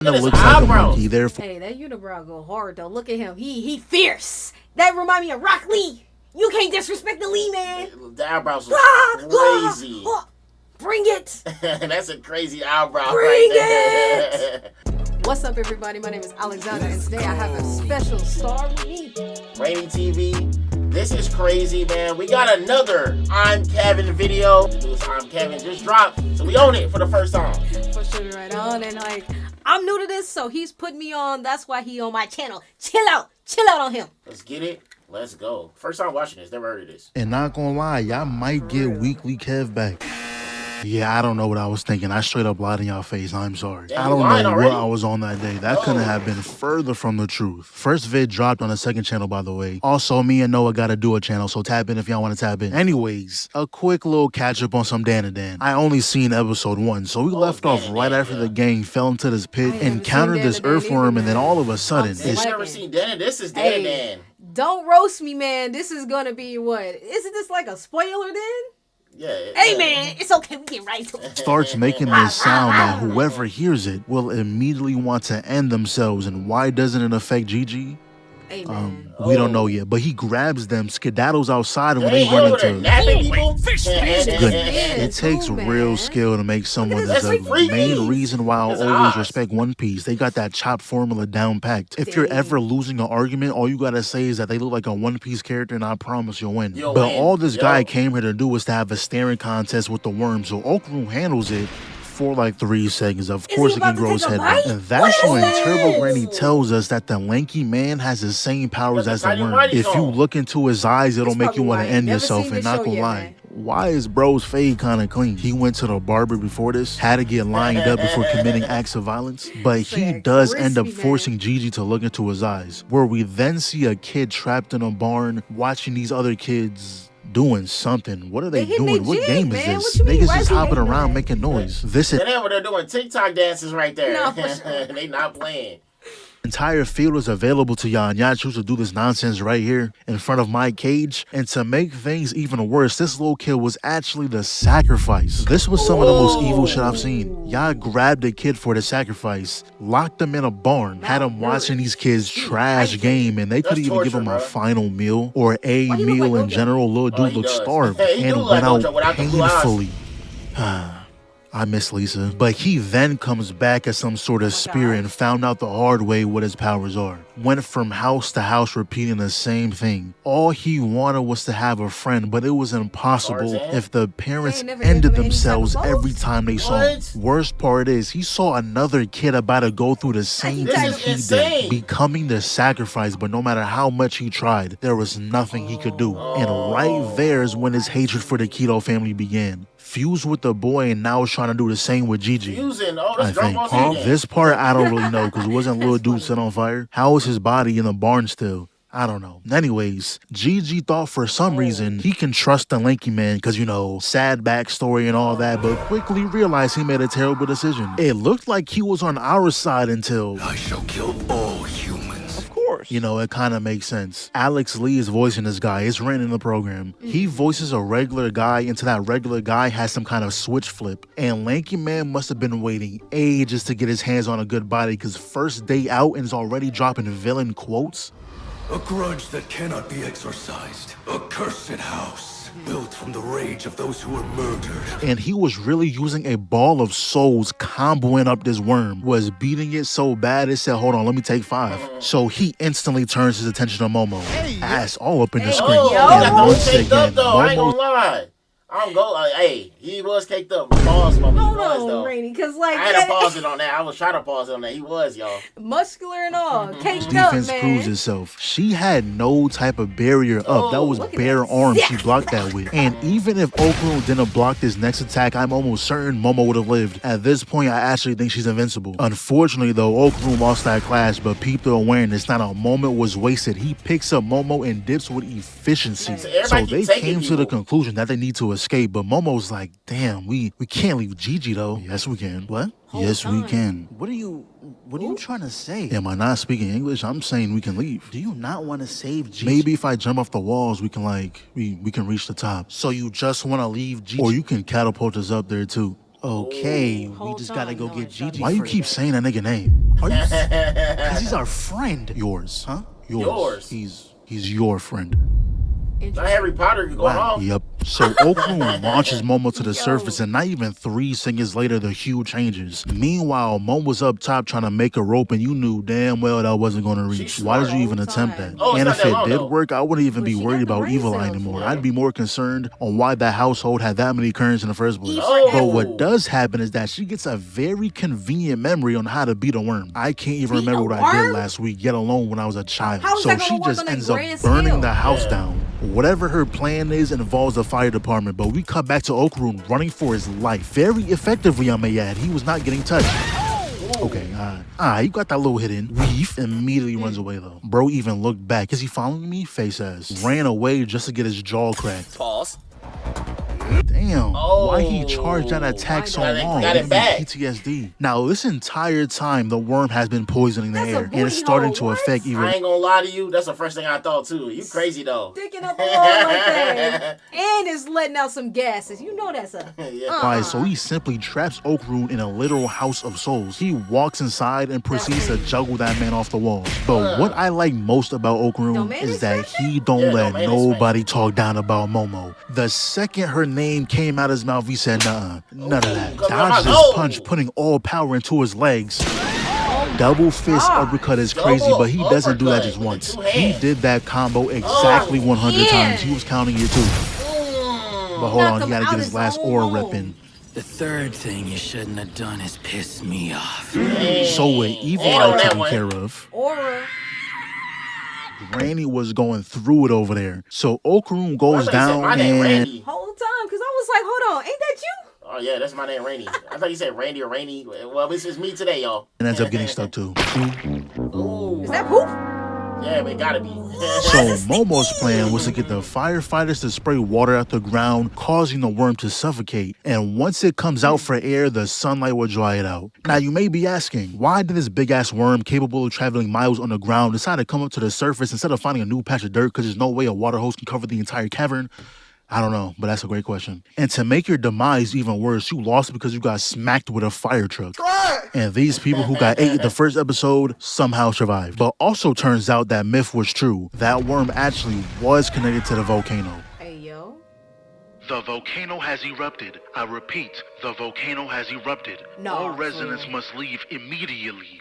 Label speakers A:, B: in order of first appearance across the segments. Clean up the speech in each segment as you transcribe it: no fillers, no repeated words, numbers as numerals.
A: It looks like a monkey, therefore.
B: Hey, that unibrow go hard though. Look at him. He fierce. That remind me of Rock Lee. You can't disrespect the Lee man.
C: The eyebrows are crazy.
B: Bring it.
C: That's a crazy eyebrow
B: Bring
C: right there.
B: it. What's up, everybody? My name is Alexander, and today I have a special star with me.
C: Rainy TV. This is crazy, man. We got another ImKevinn video. This ImKevinn just dropped, so we own it for the first time.
B: For sure, right on. And like, I'm new to this, so he's put me on. That's why he on my channel. Chill out on him.
C: Let's get it. Let's go. First time watching this. Never heard of this.
A: And not gonna lie, y'all might get weekly Kev back. Yeah, I don't know what I was thinking. I straight up lied in y'all face. I'm sorry.
C: Damn,
A: I don't know
C: already?
A: what I was on that day. That couldn't have been further from the truth. First vid dropped on the second channel, by the way. Also, me and Noah got to do a channel, so tap in if y'all want to tap in. Anyways, a quick little catch up on some Dan and Dan. I only seen episode 1, so we left off right after the gang fell into this pit, encountered this earthworm, and then all of a sudden,
C: I've never seen Dan. This is Dan and Dan.
B: Don't roast me, man. This is gonna be what? Isn't this like a spoiler then?
C: Yeah.
B: Hey, man, it's okay. We get right to it.
A: Starts making this sound that whoever hears it will immediately want to end themselves. And why doesn't it affect Gigi?
B: Hey, man.
A: We don't know yet, but he grabs them, skedaddles outside, and when they run into it takes real skill to make someone that's the main reason why I'll always respect One Piece. They got that chop formula down packed. If you're ever losing an argument, all you gotta say is that they look like a One Piece character, and I promise you'll win. But all this guy came here to do was to have a staring contest with the worm, so OKARUN handles it for like 3 seconds. Of course it can grow his head back. And that's when Turbo Granny tells us that the lanky man has the same powers as the worm. If you look into his eyes, it'll make you want to end yourself. And not gonna lie, why is bro's fade kind of clean? He went to the barber before this, had to get lined up before committing acts of violence, but he does end up forcing Gigi to look into his eyes, where we then see a kid trapped in a barn watching these other kids doing something. What are they doing? What game is this? Niggas just hopping around making noise. This is
C: they're doing TikTok dances right there.
B: No, for sure.
C: They not playing.
A: Entire field is available to y'all, and y'all choose to do this nonsense right here in front of my cage. And to make things even worse, this little kid was actually the sacrifice. This was some of the most evil shit I've seen. Y'all grabbed a kid for the sacrifice, locked him in a barn, had him watching these kids trash game, and they couldn't even give him a final meal or a meal in general. Little dude looked starved and went out painfully. I miss Lisa. But he then comes back as some sort of spirit and found out the hard way what his powers are. Went from house to house repeating the same thing. All he wanted was to have a friend, but it was impossible if the parents ended themselves every time they saw him. Worst part is, he saw another kid about to go through the same thing he did, becoming the sacrifice, but no matter how much he tried, there was nothing he could do. And right there is when his hatred for the Keto family began. Fused with the boy and now is trying to do the same with Gigi. I think. This part I don't really know because it wasn't little dude set on fire. How is his body in the barn still? I don't know. Anyways, Gigi thought for some reason he can trust the lanky man because, you know, sad backstory and all that, but quickly realized he made a terrible decision. It looked like he was on our side until
D: I shall kill all humans.
A: You know, it kind of makes sense. Alex Lee is voicing this guy. It's written in the program. He voices a regular guy until that regular guy has some kind of switch flip. And Lanky Man must have been waiting ages to get his hands on a good body because first day out and is already dropping villain quotes.
D: A grudge that cannot be exorcised. A cursed house. Built from the rage of those who were murdered.
A: And he was really using a ball of souls comboing up this worm. Was beating it so bad it said, hold on, let me take 5. So he instantly turns his attention to Momo. Ass all up in the screen.
C: And once again, I ain't gonna lie. I don't go hey, he was caked up. Pause, Mama.
B: Hold on, Rainy, because like
C: I had to pause it on that. I was trying to pause it on that. He was, y'all.
B: Muscular and all. Caked up,
A: defense
B: man.
A: proves itself. She had no type of barrier up. That was bare arms she blocked that with. And even if OKARUN didn't block this next attack, I'm almost certain Momo would have lived. At this point, I actually think she's invincible. Unfortunately, though, OKARUN lost that clash, but peep the awareness. Not a moment was wasted. He picks up Momo and dips with efficiency. So they came to the conclusion that they need to escape, but Momo's like, damn, we can't leave Gigi though. Yes, we can. What? Yes, we can. What are you trying to say? Am I not speaking English? I'm saying we can leave. Do you not want to save Gigi? Maybe if I jump off the walls, we can like, we can reach the top. So you just want to leave Gigi? Or you can catapult us up there too. Okay, we
B: Whole
A: just gotta
B: time
A: go
B: knowing
A: get Gigi.
B: Shawty
A: Why you
B: first.
A: keep saying that nigga name? Are you? Because he's our friend. Yours, huh?
C: Yours.
A: He's your friend.
C: Not Harry Potter going off.
A: Yep. So OKARUN launches Momo to the
B: Yo.
A: surface, and not even 3 seconds later, the hue changes. Meanwhile, Momo was up top trying to make a rope, and you knew damn well that wasn't going to reach. Why did you even
B: Whole
A: attempt that?
B: time.
C: Oh, it's
A: And
C: not
A: if
C: that
A: it
C: long,
A: did
C: though.
A: work, I wouldn't even
B: But
A: be
B: she
A: worried
B: got the
A: about
B: brain
A: Evil Eye
B: cells.
A: anymore.
C: Yeah.
A: I'd be more concerned on why that household had that many currents in the first place.
C: Oh.
A: But what does happen is that she gets a very convenient memory on how to beat a worm. I can't even
B: Beat
A: remember
B: a
A: what I did
B: worm?
A: last week, yet alone when I was a child.
B: How is
A: So
B: that gonna
A: she
B: work
A: just
B: on that
A: ends up
B: grand
A: burning
B: scale?
A: the house
C: Yeah.
A: down. Whatever her plan is involves the fire department, but we cut back to OKARUN running for his life. Very effectively, I may add. He was not getting touched. Okay, you got that little hit in. Weave immediately runs away though. Bro even looked back. Is he following me? Face ass. Ran away just to get his jaw cracked.
E: Pause.
A: Damn. Why he charged that attack so
C: Got it-
A: long?
C: got it
A: Gave me
C: back.
A: PTSD. Now this entire time the worm has been poisoning the
B: That's a
A: air, and it's
B: booty
A: starting
B: hole,
A: to
B: what?
A: affect even.
C: I ain't gonna lie to you. That's the first thing I thought too. You crazy though.
B: Sticking up a wall like that. And it's letting out some gases. You know that's a.
C: Yeah.
A: Why? So he simply traps OKARUN in a literal house of souls. He walks inside and proceeds to juggle that man off the walls. But what I like most about OKARUN
B: Domain
A: is that
B: expansion?
A: he don't
C: Yeah,
A: let
C: domain
A: nobody talk down about Momo. The second her name came out his mouth, he said, "Nuh-uh, none of that."
C: come
A: Dodged
C: on,
A: his
C: oh.
A: punch, putting all power into his legs. Double fist
B: God.
A: uppercut is crazy,
C: Double
A: but he doesn't do that
C: uppercut
A: just
C: with
A: once.
C: the two
A: He
C: hands.
A: did that combo exactly 100
B: yeah.
A: times. He was counting it too. But hold
B: Knocked
A: on, he
B: him
A: gotta
B: out
A: get his
B: his
A: last
B: own
A: aura
B: home.
A: rep in.
E: The third thing you shouldn't have done is piss me off.
A: So with Evil
C: Ain't
A: Eye
C: on that
A: taken
C: one.
A: care of,
B: Aura.
A: Randy was going through it over there. So OKARUN goes
C: I thought you said
A: down
C: my name
A: and
C: Randy.
B: Whole time. Because I was like, hold on. Ain't that you?
C: Oh yeah, that's my name, Rainy. I thought you said Randy or Rainy. Well, this is me today, y'all.
A: ends up getting stuck too.
C: Ooh.
B: Is that poop?
C: Yeah, but it gotta be.
A: So Momo's plan was to get the firefighters to spray water out the ground, causing the worm to suffocate. And once it comes out for air, the sunlight will dry it out. Now you may be asking, why did this big ass worm capable of traveling miles on the ground decide to come up to the surface instead of finding a new patch of dirt because there's no way a water hose can cover the entire cavern? I don't know, but that's a great question. And to make your demise even worse, you lost because you got smacked with a fire truck. And these people who got ate in the first episode somehow survived. But also turns out that myth was true. That worm actually was connected to the volcano.
B: Hey, yo.
A: The volcano has erupted. I repeat, the volcano has erupted.
B: No,
A: All
B: for
A: residents
B: real.
A: must leave immediately.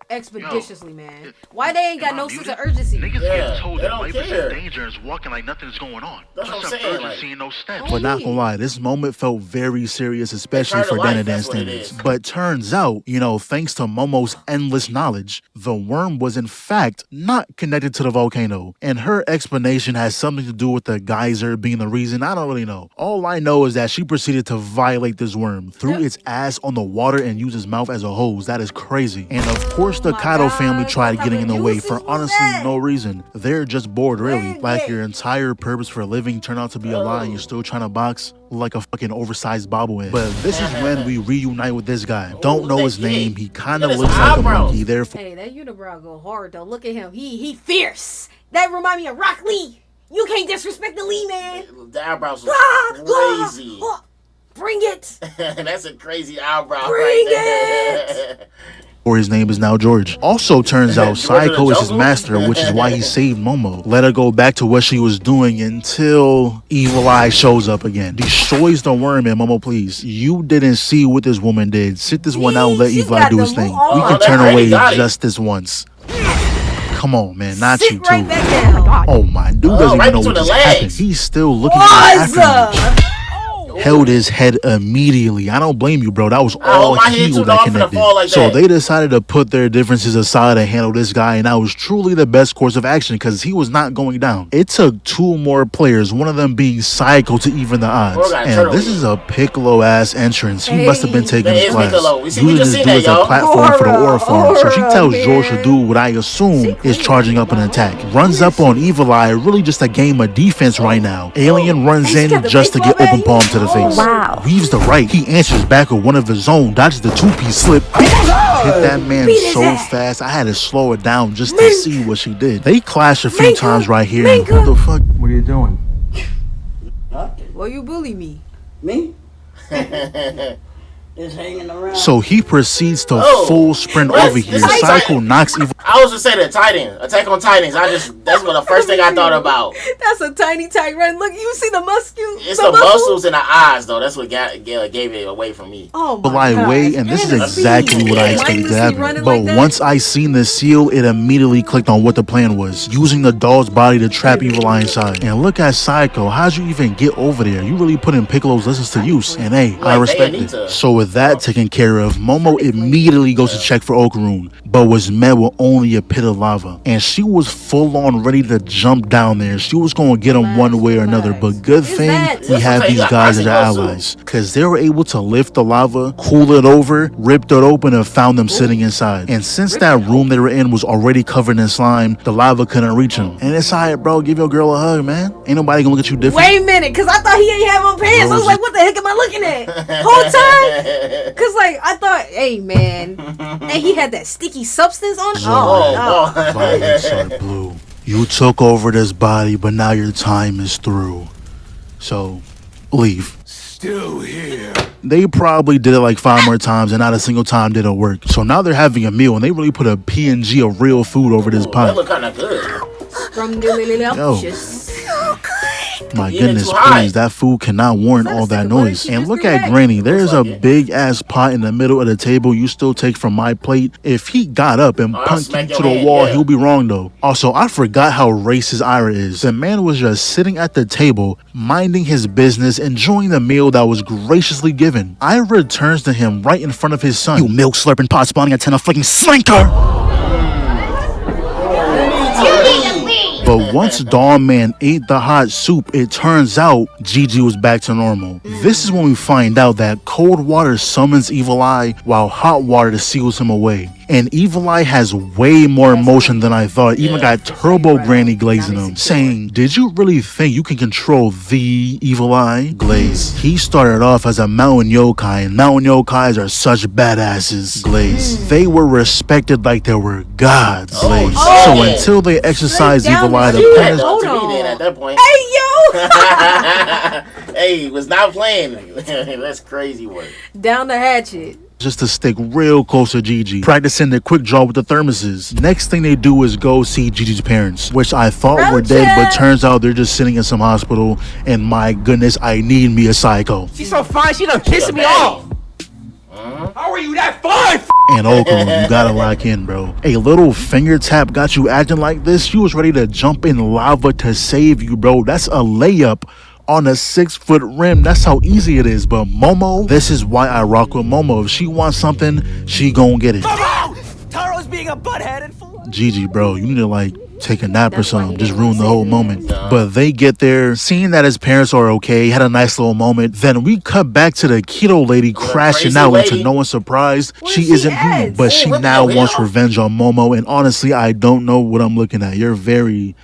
B: Expeditiously, man. Why they ain't got
A: Am I
B: no sense
A: muted?
B: of urgency?
A: Niggas
C: Yeah,
A: getting told
C: they
A: their
C: don't
A: life is
C: care.
A: in danger and is walking like nothing's going on.
C: That's what I'm
A: What's up,
C: saying,
A: urgency
C: like-
A: and no steps.
B: Oh,
A: But not gonna
B: yeah.
A: lie, this moment felt very serious, especially
C: It's
A: for
C: part of
A: Danadan
C: life, that's what it
A: standards.
C: is.
A: But turns out, thanks to Momo's endless knowledge, the worm was in fact not connected to the volcano. And her explanation has something to do with the geyser being the reason. I don't really know. All I know is that she proceeded to violate this worm, threw its ass on the water and used its mouth as a hose. That is crazy. And of course the
B: my
A: Kato
B: God,
A: family tried
B: what
A: getting in
B: type
A: the
B: of
A: way
B: juices
A: for
B: was
A: honestly
B: that?
A: no reason. They're just bored, really.
B: Bring
A: Like
B: it.
A: your entire purpose for living turned out to be a lie and you're still trying to box like a fucking oversized bobblehead. But this is when we reunite with this guy. Don't know his
C: let's get it.
A: name. He kind of
C: Look at
A: looks
C: his
A: like a
C: eyebrows.
A: monkey. Therefore,
B: Hey, that unibrow go hard though. Look at him. He fierce. That remind me of Rock Lee. You can't disrespect the Lee man.
C: The eyebrows
B: Ah,
C: was crazy.
B: ah, ah. Bring it.
C: That's a crazy eyebrow
B: Bring
C: right there.
A: or his name is now George. Also turns out
C: George of the
A: Psycho is his
C: Jungle?
A: master, which is why he saved Momo. Let her go back to what she was doing until Evil Eye shows up again. Destroys the worm and Momo, please. You didn't see what this woman did. Sit this one out and let
B: She
A: Evil Eye
B: got
A: do
B: the
A: his thing.
B: move- oh,
A: We can
C: that
A: turn
C: lady
A: away
C: got it.
A: just this once. Come on, man. Not
B: Sit
A: you
B: right
A: too.
B: back down.
A: Oh my, dude doesn't
C: right
A: even know
C: between
A: what
C: the
A: just happened.
C: legs.
A: He's still looking at the after. Held his head immediately. I don't blame you, bro. That was all
C: my head
A: heel
C: too,
A: that
C: no, I'm finna
A: connected.
C: fall like
A: So
C: that.
A: they decided to put their differences aside and handle this guy, and that was truly the best course of action because he was not going down. It took 2 more players, one of them being Psycho, to even the odds.
C: Bro got
A: And
C: turtle
A: this
C: head.
A: is a Piccolo ass entrance. He must have been taking
C: That
A: his
C: is
A: class.
C: Piccolo. We
A: Using
C: just
A: this
C: seen
A: dude
C: that,
A: as a
C: y'all.
A: platform for the
B: Aura,
A: aura form. So she
B: aura,
A: tells George to
B: man.
A: do what I assume is charging up an attack. Runs up on Evil Eye, really just a game of defense right now. Alien runs
B: Hey, she got
A: in
B: the
A: just to get
B: baseball
A: open
B: bat?
A: palm to the face.
B: Wow.
A: Weaves the right. He answers back with one of his own. Dodges the 2-piece slip. Hit that man
B: Beat his
A: so
B: ass.
A: fast. I had to slow it down just to
B: Mink.
A: see what she did. They clash a few
B: Minka.
A: times right here.
B: Minka.
A: What the fuck?
F: What are you doing?
B: Well, you bully me.
F: Me? Is hanging around.
A: So he proceeds to
C: Oh.
A: full sprint
C: What?
A: over here.
C: This is
A: Psycho
C: like-
A: knocks Evil.
C: I was just saying the Titan, Attack on Titans. That's what the first thing I thought about.
B: That's a tiny tight run. Look, you see the muscles.
C: It's the muscles in the eyes, though. That's what gave it away from me.
B: Oh my
A: Lie
B: God.
A: way, and this is
B: the
A: exactly
B: speed.
A: what I expected to
B: Mindlessly
A: happen.
B: running
A: But
B: like that.
A: once I seen the seal, it immediately clicked on what the plan was. Using the doll's body to trap Evil Eye inside. And look at Psycho. How'd you even get over there? You really putting Piccolo's lessons to use. And hey, I respect it.
C: Bayonetta.
A: So with that taken care of, Momo immediately goes to check for OKARUN, but was met with only a pit of lava. And she was full on ready to jump down there. She was going to get him one way or another. But good thing we have these guys as our allies, because they were able to lift the lava, cool it over, ripped it open, and found them sitting inside. And since that room they were in was already covered in slime, the lava couldn't reach them. And it's alright, bro. Give your girl a hug, man. Ain't nobody gonna look at you different.
B: Wait a minute, because I thought he ain't have on pants. I was like, what the heck am I looking at? Whole time? Because, like, I thought, hey, man. And he had that sticky substance on it. Oh, no.
A: Violet Shark Blue. You took over this body, but now your time is through. So, leave.
D: Still here.
A: They probably did it like 5 more times, and not a single time did it work. So now they're having a meal, and they really put a PNG of real food over this
C: That
A: pot.
C: look kind of good.
B: Scrumdiddlyumptious.
A: My
C: Eating
A: goodness,
C: too high.
A: please, that food cannot warrant all that noise. And look at Granny. There's a big ass pot in the middle of the table you still take from my plate. If he got up and
C: I'll
A: punched you
C: smack
A: to
C: your
A: the
C: hand,
A: wall,
C: yeah.
A: he'll be wrong though. Also, I forgot how racist Ira is. The man was just sitting at the table, minding his business, enjoying the meal that was graciously given. Ira turns to him right in front of his son. You milk slurping pot spawning antenna flicking slinker! But once Dawn Man ate the hot soup, it turns out Gigi was back to normal. This is when we find out that cold water summons Evil Eye, while hot water seals him away. And Evil Eye has way more emotion than I thought. Even got Turbo Granny glazing him, saying, "Did you really think you can control the Evil Eye?" Glaze. He started off as a mountain yokai, and mountain yokais are such badasses. Glaze. They were respected like they were gods. Glaze. So until they exercised Evil Eye, the plan is
B: Hold
C: to me then
B: on.
C: at that point.
B: Hey, yo!
C: Hey, was not playing. That's crazy work.
B: Down the hatchet.
A: just to stick real close to Gigi, practicing their quick draw with the thermoses. Next thing they do is go see Gigi's parents, which I thought were dead, but turns out they're just sitting in some hospital, and my goodness, I need me a psycho.
G: She's so fine, she done pissed me off. How are you that fine?
A: And OKARUN, you gotta lock in, bro. A little finger tap got you acting like this. You was ready to jump in lava to save you, bro. That's a layup on a 6-foot rim. That's how easy it is. But Momo, this is why I rock with Momo. If she wants something, she gon' get it.
G: Taro's being a butthead fool.
A: Gigi, bro, you need to like take a nap or something. Just ruin the whole moment. But they get there, seeing that his parents are okay, had a nice little moment. Then we cut back to the keto lady crashing
C: crazy
A: out
C: lady.
A: into no one's surprise. She
B: she
A: isn't human,
B: at?
A: but she
C: what the
A: now
C: hell?
A: wants revenge on Momo. And honestly, I don't know what I'm looking at. You're very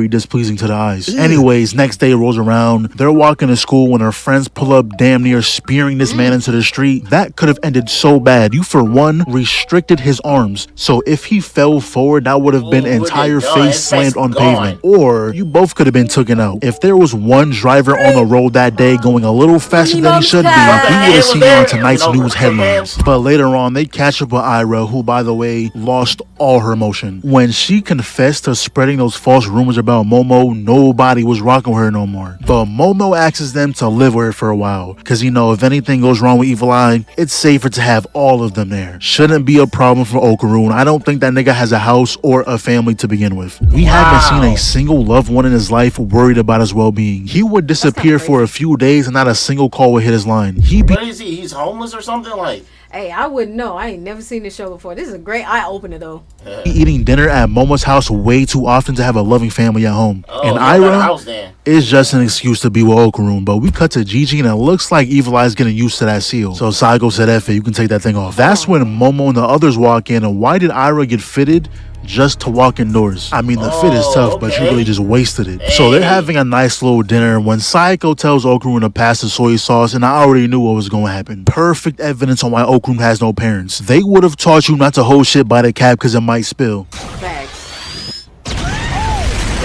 A: displeasing to the eyes. Anyways, next day rolls around. They're walking to school when her friends pull up, damn near spearing this man into the street. That could have ended so bad. You, for one, restricted his arms. So if he fell forward, that would have been
C: Oh, what
A: entire
C: they done?
A: face
C: His
A: slammed
C: face
A: on
C: gone.
A: pavement. Or you both could have been taken out. If there was one driver on the road that day going a little faster than he should be, we would have seen it on tonight's news headlines. But later on, they catch up with Ira, who, by the way, lost all her emotion. When she confessed to spreading those false rumors about Momo, nobody was rocking with her no more. But Momo asks them to live with her for a while, because you know, if anything goes wrong with Evil Eye, it's safer to have all of them there. Shouldn't be a problem for OKARUN. I don't think that nigga has a house or a family to begin with. We haven't seen a single loved one in his life worried about his well-being. He would disappear for a few days and not a single call would hit his line. He be
C: What is he? He's homeless or something? Like,
B: Hey, I wouldn't know. I ain't never seen this show before. This is a great eye opener though.
A: eating dinner at Momo's house way too often to have a loving family at home.
C: oh,
A: And
C: you got a
A: Ira
C: house then.
A: is just an excuse to be with OKARUN. But we cut to Gigi and it looks like Evil Eye's getting used to that seal. So Saigo said, F it, you can take that thing off. That's when Momo and the others walk in. And why did Ira get fitted? Just to walk indoors. I mean, the fit is tough, but you
C: okay.
A: really just wasted it. So they're having a nice little dinner when Saiko tells OKARUN to pass the soy sauce, and I already knew what was going to happen. Perfect evidence on why OKARUN has no parents. They would have taught you not to hold shit by the cap because it might spill.
B: Facts.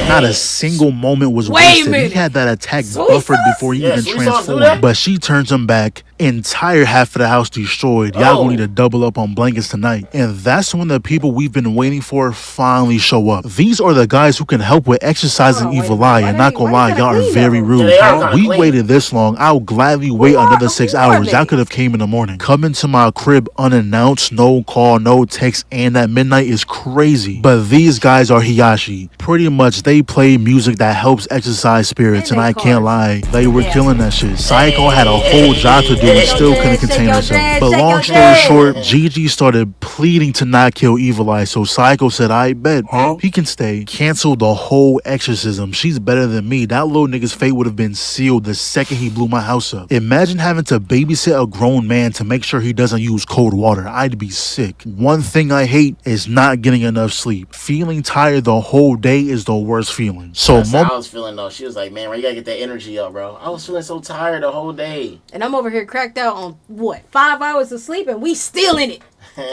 A: Not a single moment was
B: Wait a
A: wasted. He
B: minute.
A: had that attack
B: Soy
A: buffered
B: sauce?
A: before he
C: Yeah,
A: even
C: soy sauce do
A: transformed.
C: that?
A: But she turns him back. Entire half of the house destroyed. Y'all gonna need to double up on blankets tonight. And that's when the people we've been waiting for finally show up. These are the guys who can help with exercising
B: Hold on,
A: evil
B: wait a
A: eye.
B: minute.
A: And
B: Why
A: not
B: they-
A: gonna
B: why
A: lie,
B: they
A: y'all are
B: kinda
A: very
B: clean,
A: rude.
C: though? Yeah, they are kinda
A: We
C: clean.
A: waited this long. I'll gladly wait another 6
B: Who are
A: hours. Y'all
B: they?
A: could have came in the morning. Coming to my crib unannounced, no call, no text, and at midnight is crazy. But these guys are Hiyashi. Pretty much they play music that helps exercise spirits, and
B: And they
A: I can't
B: cars.
A: lie, they were
B: Yeah.
A: killing that shit. Psycho had a whole job to do and still couldn't contain herself. But long story short, Gigi started pleading to not kill Evil Eye, so Psycho said, I bet he can stay. Cancel the whole exorcism. She's better than me. That little nigga's fate would have been sealed the second he blew my house up. Imagine having to babysit a grown man to make sure he doesn't use cold water. I'd be sick. One thing I hate is not getting enough sleep. Feeling tired the whole day is the worst feeling. So
C: That's how I was feeling though. She was like, man, bro, you gotta get that energy up, bro. I was feeling so tired the whole day.
B: And I'm over here cracked out on what, 5 hours of sleep, and we still in it.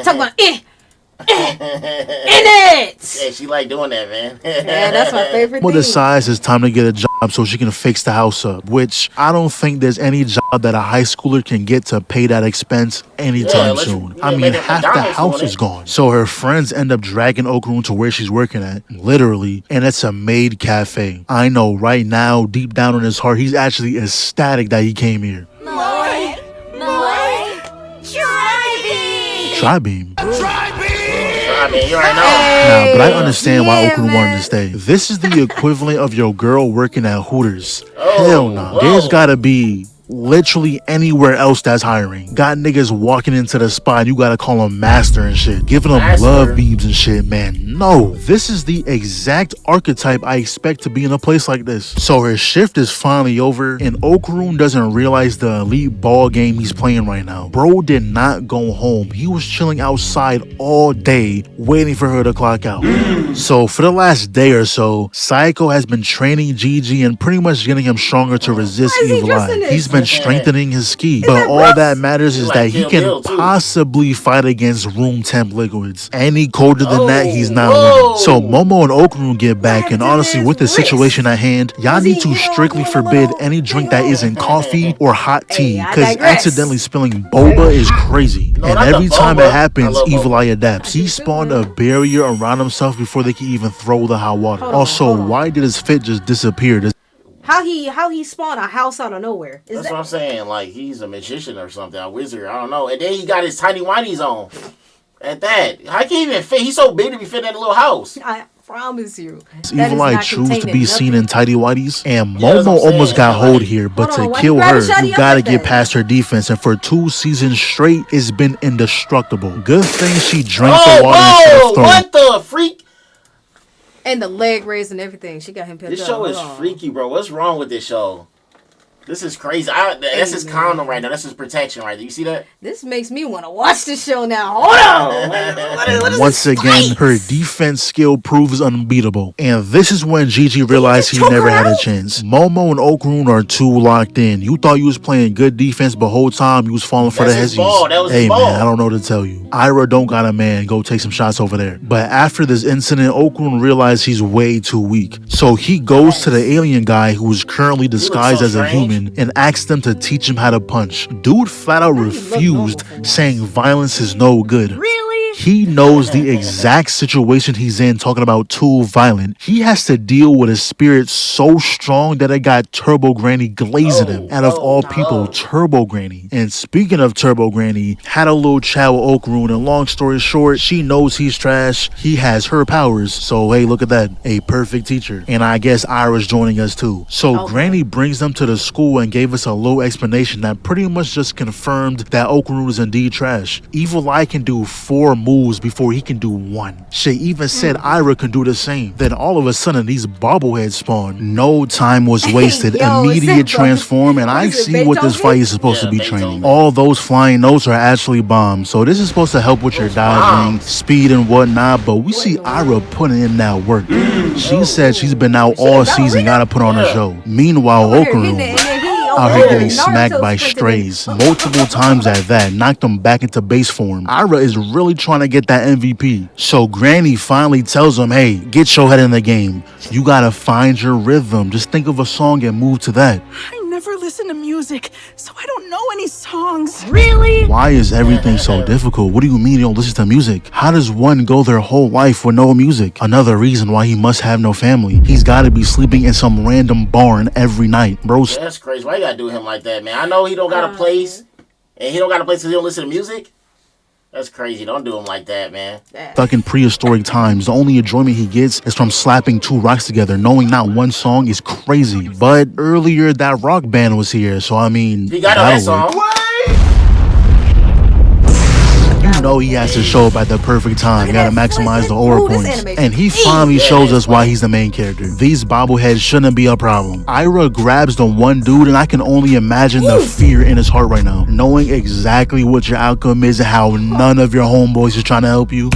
B: Talking about in it.
C: Yeah, she like doing that, man.
B: Yeah, that's my favorite
A: Mama
B: thing.
A: decides it's time to get a job so she can fix the house up, which I don't think there's any job that a high schooler can get to pay that expense anytime
C: unless you-
A: soon.
C: you
A: I
C: can
A: mean,
C: make a
A: half the
C: McDonald's
A: house
C: doing
A: is
C: it.
A: gone. So her friends end up dragging OKARUN to where she's working at, literally, and it's a maid cafe. I know right now, deep down in his heart, he's actually ecstatic that he came here. Tri-beam.
C: I mean, you already know.
A: Nah, but I understand why
B: Yeah,
A: OKARUN wanted
B: man.
A: to stay. This is the equivalent of your girl working at Hooters.
C: Oh,
A: Hell no.
C: whoa.
A: There's gotta be literally anywhere else that's hiring. Got niggas walking into the spot, you gotta call them master and shit. Giving them
C: Master.
A: love beams and shit, man. No. This is the exact archetype I expect to be in a place like this. So her shift is finally over, and OKARUN doesn't realize the elite ball game he's playing right now. Bro did not go home. He was chilling outside all day, waiting for her to clock out. So for the last day or so, Psycho has been training Gigi and pretty much getting him stronger to resist
B: Why is he
A: Evil
B: dressed
A: Eye.
B: in this?
A: He's been strengthening his ski. But
B: that
A: all
B: Brooks?
A: that matters is
C: He
A: that
C: like
A: he
C: Kill
A: can
C: Bill, too.
A: possibly fight against room temp liquids. Any colder than that, he's not
C: Whoa.
A: winning. So Momo and OKARUN get back, and
B: to
A: honestly,
B: his
A: with the
B: wrist?
A: situation at hand, y'all
B: Was
A: need
B: he,
A: to
B: you know,
A: strictly
B: doing a
A: forbid
B: little
A: any drink that
B: thing
A: isn't coffee or hot tea,
B: Hey, I
A: because
B: digress.
A: accidentally spilling boba is crazy.
C: No,
A: And
C: not the
A: every time
C: boba.
A: it happens,
C: I love
A: Evil
C: boba.
A: Eye adapts. He spawned a barrier around himself before they can even throw the hot water.
B: Hold on,
A: Also,
B: hold on.
A: why did his fit just disappear?
B: How he spawned a house out of nowhere? Is
C: That's
B: that
C: what I'm saying. Like, he's a magician or something, a wizard. I don't know. And then he got his tiny whities on. At that. How can he even fit? He's so big to be fitting in a little house.
B: I promise you.
A: Evil Eye choose to be seen in tidy whities, and
C: Yeah, that's
A: Momo
C: what I'm
A: almost
C: saying.
A: got
C: Like,
A: hold here, but
B: hold on,
A: to
B: why
A: kill
B: you gotta
A: her,
B: shut
A: you
B: it up
A: gotta
B: like
A: get
B: that?
A: past her defense, and for 2 seasons straight, it's been indestructible. Good thing she drank the
C: Oh,
A: water instead
C: whoa!
A: of throwing.
C: What the freak?
B: And the leg raise and everything. She got him picked
C: This
B: up.
C: show is
B: Hold on.
C: freaky, bro. What's wrong with this show? This is crazy. That's his
B: man.
C: condom right now. That's his protection right there. You see that?
B: This makes me want to watch the show now. Hold on. What is
A: Once
B: this
A: again,
B: fight?
A: her defense skill proves unbeatable. And this is when Gigi realized he
B: choke
A: never
B: her
A: had a
B: out?
A: chance. Momo and OKARUN are too locked in. You thought you was playing good defense, but whole time you was falling for
C: That's
A: the
C: his
A: hezzies.
C: ball. That was
A: Hey
C: his
A: man,
C: ball.
A: I don't know what to tell you. Ira don't got a man. Go take some shots over there. But after this incident, OKARUN realized he's way too weak. So he goes to the alien guy who is currently disguised
C: so
A: as a
C: strange.
A: human and asks them to teach him how to punch. Dude flat out refused, saying violence is no good.
B: Really?
A: He knows the exact situation he's in, talking about too violent. He has to deal with a spirit so strong that it got Turbo Granny glazing him. Out of all people, Turbo Granny. And speaking of Turbo Granny, had a little chat with OKARUN, and long story short, she knows he's trash. He has her powers. So hey, look at that. A perfect teacher. And I guess Ira's joining us too. So
B: Okay.
A: Granny brings them to the school and gave us a little explanation that pretty much just confirmed that OKARUN is indeed trash. Evil Eye can do 4 moves before he can do 1. She even said Ira can do the same. Then all of a sudden these bobbleheads spawn. No time was wasted.
B: Yo,
A: Immediate
B: Simba.
A: transform, and
B: What
A: I
B: is it,
A: see what this
B: Beethoven?
A: fight is supposed to
C: Yeah,
A: be
C: Beethoven.
A: training. All those flying notes are actually bombs. So this is supposed to help with your dodging,
C: bombs?
A: speed, and whatnot. But we see Ira putting in that work. She said she's been out all season, gotta put on a show. Meanwhile,
B: Over here hitting it,
A: OKARUN.
B: and then he
A: out here getting
B: Naruto
A: smacked by
B: sprinting.
A: strays multiple times at that, knocked him back into base form. Ira is really trying to get that MVP. So Granny finally tells him, hey, get your head in the game. You gotta find your rhythm. Just think of a song and move to that.
E: I never listen to music, so I don't know any songs.
B: Really?
A: Why is everything so difficult? What do you mean you don't listen to music? How does one go their whole life with no music? Another reason why he must have no family. He's gotta be sleeping in some random barn every night. Bro,
C: Yeah, that's crazy. Why you gotta do him like that, man? I know he don't got a place, and he don't got a place because he don't listen to music. That's crazy. Don't do him like that, man.
A: stuck in prehistoric times. The only enjoyment he gets is from slapping two rocks together. Knowing not one song is crazy. But earlier, that rock band was here, so I mean,
C: He got that
A: that'll work.
C: song.
A: You know he has to show up at the perfect time. You gotta maximize the aura
B: Ooh, this
A: points.
B: animation.
A: And he finally shows us why he's the main character. These bobbleheads shouldn't be a problem. Ira grabs the one dude, and I can only imagine the fear in his heart right now. Knowing exactly what your outcome is and how none of your homeboys is trying to help you.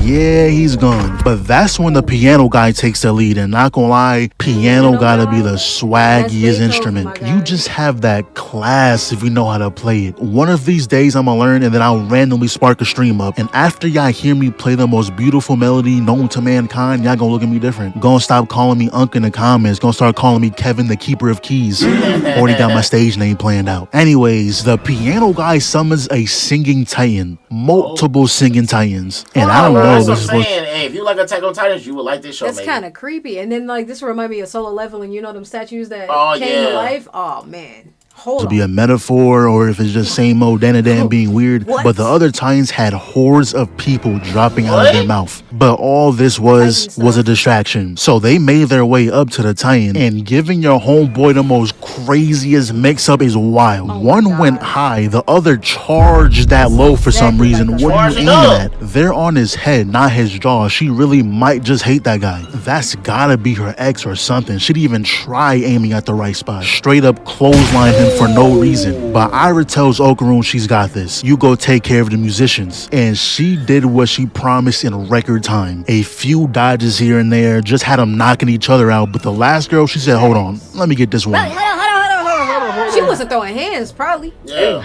A: Yeah, he's gone. But that's when the piano guy takes the lead. And not gonna lie, piano gotta be the swaggiest instrument. You just have that class if you know how to play it. One of these days I'ma learn, and then I'll randomly spark a stream up. And after y'all hear me play the most beautiful melody known to mankind, y'all gonna look at me different. Gonna stop calling me Unk in the comments. Gonna start calling me Kevin, the Keeper of Keys. Already got my stage name planned out. Anyways, the piano guy summons a singing titan. Multiple singing titans. And I don't know.
C: That's what
A: This
C: I'm
A: was
C: saying. Hey, if you like Attack on Titans, you would like this show.
B: That's
C: maybe.
B: kind of creepy. And then like this remind me of Solo Leveling. You know them statues that
C: Oh,
B: came to
C: yeah.
B: life. Oh man, hold
A: to
B: on.
A: be a metaphor or if it's just same old Dan being weird.
B: What?
A: But the other Titans had hordes of people dropping out of their
C: What?
A: mouth. But all this was a distraction. So they made their way up to the Titan, and giving your homeboy the most craziest mix-up is wild.
B: Oh
A: One
B: my
A: went
B: God.
A: high, the other charged that low for some
B: exactly
A: reason.
B: like the
A: What are you
C: charging
A: aiming
C: up.
A: at? They're on his head, not his jaw. She really might just hate that guy. That's gotta be her ex or something. She'd even try aiming at the right spot. Straight up clothesline him for no reason. But Ira tells OKARUN she's got this. You go take care of the musicians. And she did what she promised in record time. A few dodges here and there, just had them knocking each other out. But the last girl, she said, hold on, let me get this one.
B: She wasn't throwing hands, probably.
C: Yeah.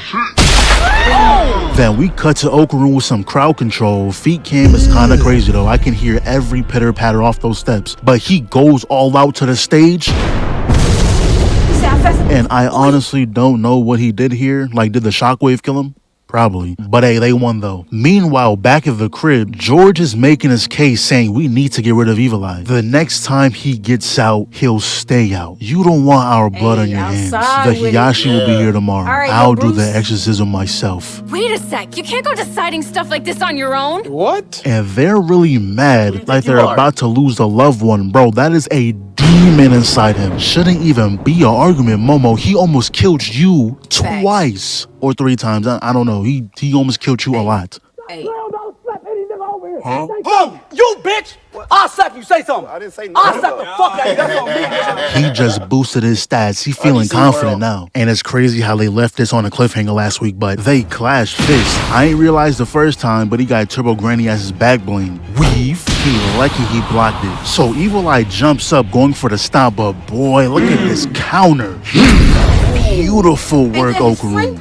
A: Then we cut to OKARUN with some crowd control. Feet cam is kinda crazy though. I can hear every pitter patter off those steps. But he goes all out to the stage. And I honestly don't know what he did here. Like, did the shockwave kill him? Probably. But hey, they won though. Meanwhile, back at the crib, George is making his case saying we need to get rid of Evil Eye. The next time he gets out, he'll stay out. You don't want our blood on your hands.
B: outside
A: The
B: with it.
A: Hiyashi will be here tomorrow.
B: All right, yo,
A: I'll do
B: Bruce.
A: the exorcism myself.
F: Wait a sec, you can't go deciding stuff like this on your own.
G: What?
A: And they're really mad,
C: think
A: like
C: you
A: they're
C: are?
A: about to lose a loved one. Bro, that is a demon inside him. Shouldn't even be an argument, Momo. He almost killed you twice or three times. I don't know. He almost killed you a lot.
B: Hey,
G: Boom! You bitch! I'll slap you. Say something. I didn't say nothing. I'll slap the fuck out of you. That's on me.
A: He just boosted his stats. He feeling
C: DC
A: confident
C: world.
A: now. And it's crazy how they left this on a cliffhanger last week, but they clashed fists. I ain't realized the first time, but he got Turbo Granny as his back bling. Weave. He lucky he blocked it. So Evil Eye jumps up going for the stomp, but boy, look at this counter. Beautiful work,
B: then his
A: OKARUN.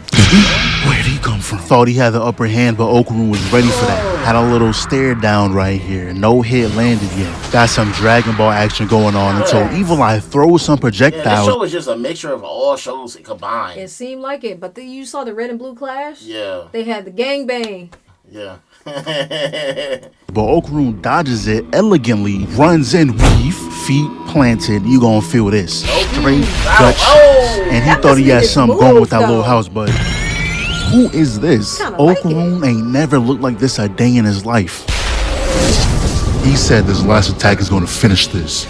A: Where'd he come from? Thought he had the upper hand, but OKARUN was ready for that. Had a little stare down right here. No hit landed yet. Got some Dragon Ball action going on until Evil Eye throws some
C: Yeah, this
A: projectiles.
C: show is just a mixture of all shows combined.
B: it seemed like it. But you saw the red and blue clash?
C: Yeah.
B: They had the gangbang.
C: Yeah.
A: But OKARUN dodges it elegantly, runs in, weave, feet planted. You gonna feel this. Straight Dutch.
C: Oh!
A: And he
B: That
A: thought he
B: must
A: had
B: be
A: something
B: his
A: going
B: move,
A: with that little
B: though.
A: house, but who is this?
B: Kinda like
A: OKARUN ain't never looked like this a day in his life. He said this last attack is gonna finish this.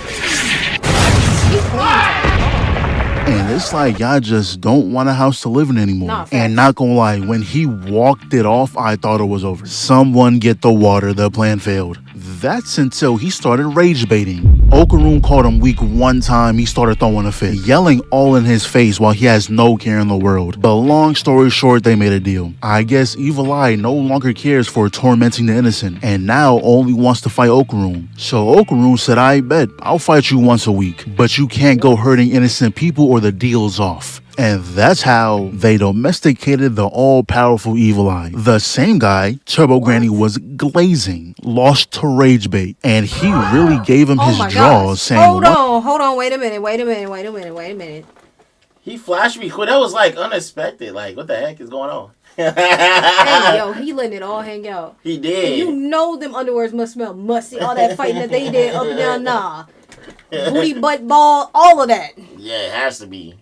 A: And it's like y'all just don't want a house to live in anymore.
B: Nah, facts.
A: And not gonna lie, when he walked it off, I thought it was over. Someone get the water, the plan failed. That's until he started rage baiting. OKARUN caught him weak one time, he started throwing a fit, yelling all in his face while he has no care in the world. But long story short, they made a deal. I guess Evil Eye no longer cares for tormenting the innocent, and now only wants to fight OKARUN. So OKARUN said, I bet, I'll fight you once a week, but you can't go hurting innocent people or the deal's off. And that's how they domesticated the all-powerful Evil Eye. The same guy Turbo Granny was glazing, lost to Rage Bait, and he really gave him his jaws, saying,
B: hold on, wait a minute.
C: He flashed me quick. That was like unexpected. Like, what the heck is going on?
B: Hey, yo, he letting it all hang out.
C: He did.
B: And you know them underwears must smell musty. All that fighting that they did up and down, nah. Booty, butt, ball, all of that.
C: Yeah, it has to be.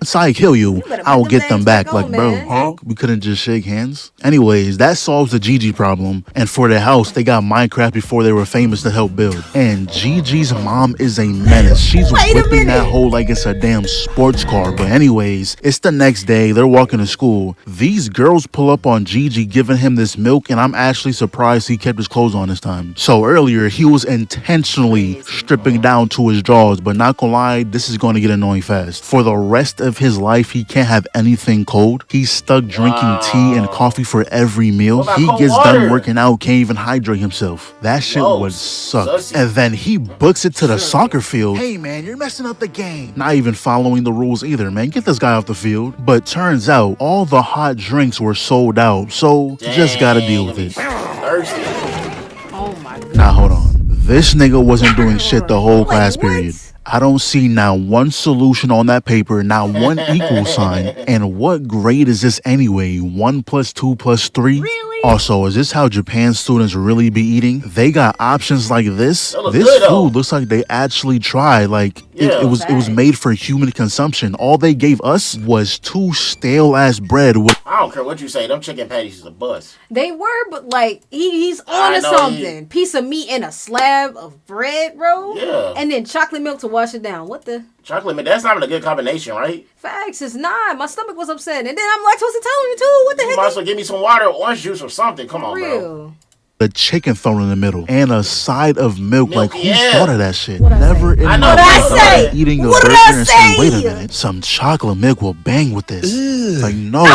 A: So I kill you, I'll get them back.
B: on,
A: Like, bro,
B: man.
A: we couldn't just shake hands? Anyways, that solves the Gigi problem. And for the house, they got Minecraft before they were famous to help build. And Gigi's mom is a menace. She's whipping that hole like it's a damn sports car. But anyways, it's the next day. They're walking to school. These girls pull up on Gigi giving him this milk, and I'm actually surprised he kept his clothes on this time. So earlier, he was intentionally stripping down to his drawers, but not gonna lie, this is gonna get annoying fast. For the rest of his life, he can't have anything cold. He's stuck drinking tea and coffee for every meal. He gets done working out, can't even hydrate himself. That shit would suck. And then he books it to the soccer field. Hey man, you're messing up the game. Not even following the rules either, man. Get this guy off the field. But turns out all the hot drinks were sold out, so you just gotta deal with it.
C: Thirsty.
B: Oh my god.
A: Now hold on. This nigga wasn't doing shit the whole class period. I don't see not one solution on that paper, not one equal sign. And what grade is this anyway? 1 + 2 + 3? Really? Also, is this how Japan students really be eating? They got options like this. This food looks like they actually tried. Like it was made for human consumption. All they gave us was 2 stale ass bread with.
C: I don't care what you say. Them chicken patties is a bust.
B: They were, but like he's on to something. Piece of meat and a slab of bread, bro.
C: Yeah.
B: And then chocolate milk to wash it down. What the?
C: Chocolate milk. That's not even a good combination, right?
B: Facts, it's not. My stomach was upset, and then I'm lactose intolerant too. What the heck?
C: You might as well give me some water, orange juice, or something. Come on, bro.
A: A chicken thrown in the middle and a side of milk. Like, who thought of that shit?
B: What'd I
A: Never
B: say?
A: in my
B: What'd I
A: life
B: say?
A: eating a
B: What'd
A: burger
B: I
A: and
B: say?
A: saying, wait a minute, some chocolate milk will bang with this. Like, no.
C: So,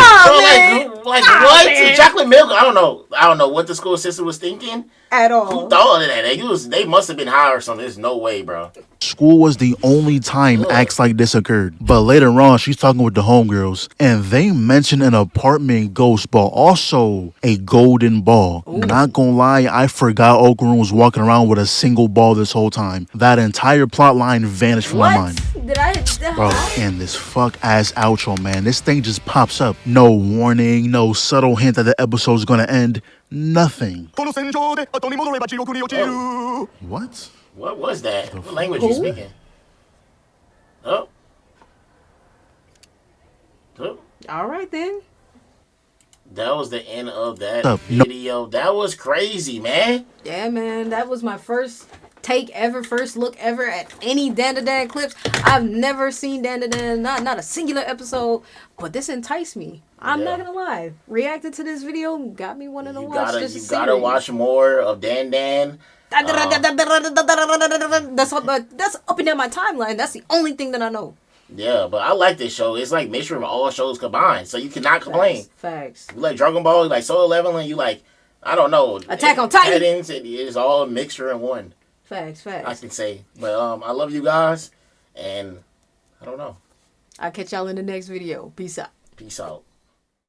C: like what? Man. Chocolate milk? I don't know what the school system was thinking.
B: At all.
C: Who thought of that? They must have been high or something. There's no way, bro.
A: School was the only time acts like this occurred. But later on, she's talking with the homegirls, and they mention an apartment ghost, but also a golden ball. Ooh. Not gonna lie, I forgot OKARUN was walking around with a single ball this whole time. That entire plot line vanished from my mind. Bro, and this fuck-ass outro, man. This thing just pops up. No warning, no subtle hint that the episode's gonna end. Nothing.
C: Oh.
A: What?
C: What was that? What language you speaking? Oh. Oh.
B: All right, then.
C: That was the end of that video. That was crazy, man.
B: Yeah, man. That was my first take ever, first look ever at any Dan clips. I've never seen Dan, not a singular episode, but this enticed me. I'm not gonna lie. Reacting to this video got me wanting to watch this series. You gotta
C: watch more of Dan.
B: That's up and down my timeline. That's the only thing that I know.
C: Yeah, but I like this show. It's like mixture of all shows combined, so you cannot complain.
B: Facts.
C: You like Dragon Ball, you like Solo Leveling, you like, I don't know,
B: Attack on Titan.
C: It's all a mixture in one.
B: Facts.
C: I can say, but I love you guys, and I don't know.
B: I'll catch y'all in the next video. Peace out.
C: Peace out.